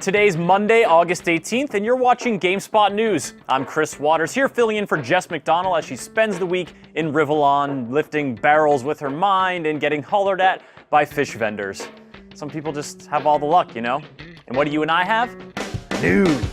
Today's Monday, August 18th, and you're watching GameSpot News. I'm Chris Waters, here filling in for Jess McDonald as she spends the week in Rivallon, lifting barrels with her mind and getting hollered at by fish vendors. Some people just have all the luck, you know? And what do you and I have? News.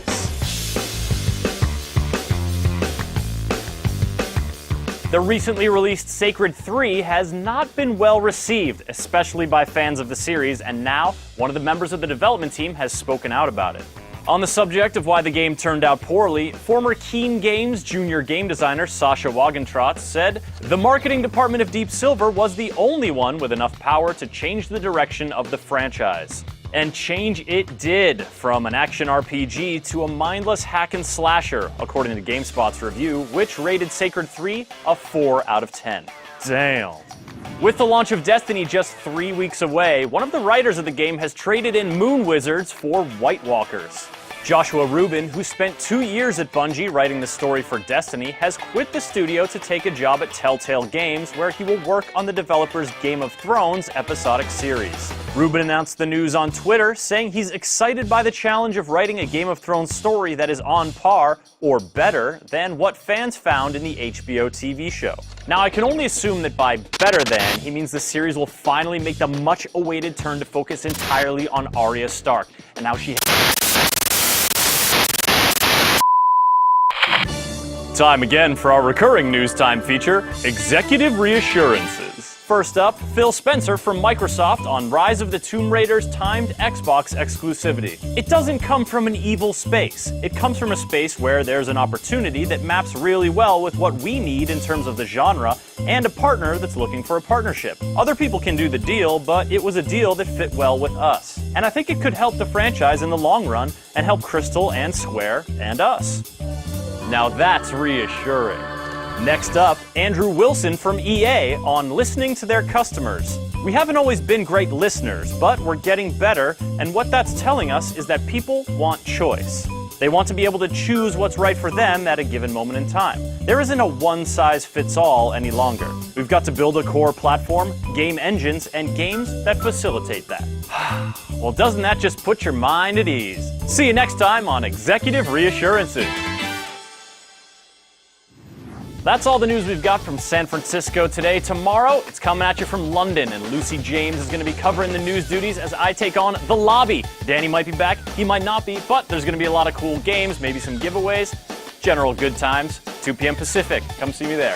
The recently released Sacred 3 has not been well received, especially by fans of the series, and now one of the members of the development team has spoken out about it. On the subject of why the game turned out poorly, former Keen Games junior game designer Sasha Wagentrotz said, "The marketing department of Deep Silver was the only one with enough power to change the direction of the franchise." And change it did, from an action RPG to a mindless hack and slasher, according to GameSpot's review, which rated Sacred 3 a 4 out of 10. Damn. With the launch of Destiny just 3 weeks away, one of the writers of the game has traded in Moon Wizards for White Walkers. Joshua Rubin, who spent 2 years at Bungie writing the story for Destiny, has quit the studio to take a job at Telltale Games, where he will work on the developer's Game of Thrones episodic series. Rubin announced the news on Twitter, saying he's excited by the challenge of writing a Game of Thrones story that is on par, or better, than what fans found in the HBO TV show. Now, I can only assume that by better than, he means the series will finally make the much-awaited turn to focus entirely on Arya Stark, and how she... Time again for our recurring news time feature, Executive Reassurances. First up, Phil Spencer from Microsoft on Rise of the Tomb Raider's timed Xbox exclusivity. It doesn't come from an evil space. It comes from a space where there's an opportunity that maps really well with what we need in terms of the genre, and a partner that's looking for a partnership. Other people can do the deal, but it was a deal that fit well with us. And I think it could help the franchise in the long run, and help Crystal and Square and us. Now that's reassuring. Next up, Andrew Wilson from EA on listening to their customers. "We haven't always been great listeners, but we're getting better, and what that's telling us is that people want choice. They want to be able to choose what's right for them at a given moment in time. There isn't a one-size-fits-all any longer. We've got to build a core platform, game engines, and games that facilitate that." Well, doesn't that just put your mind at ease? See you next time on Executive Reassurances. That's all the news we've got from San Francisco today. Tomorrow, it's coming at you from London, and Lucy James is going to be covering the news duties as I take on The Lobby. Danny might be back, he might not be, but there's going to be a lot of cool games, maybe some giveaways, general good times, 2 p.m. Pacific. Come see me there.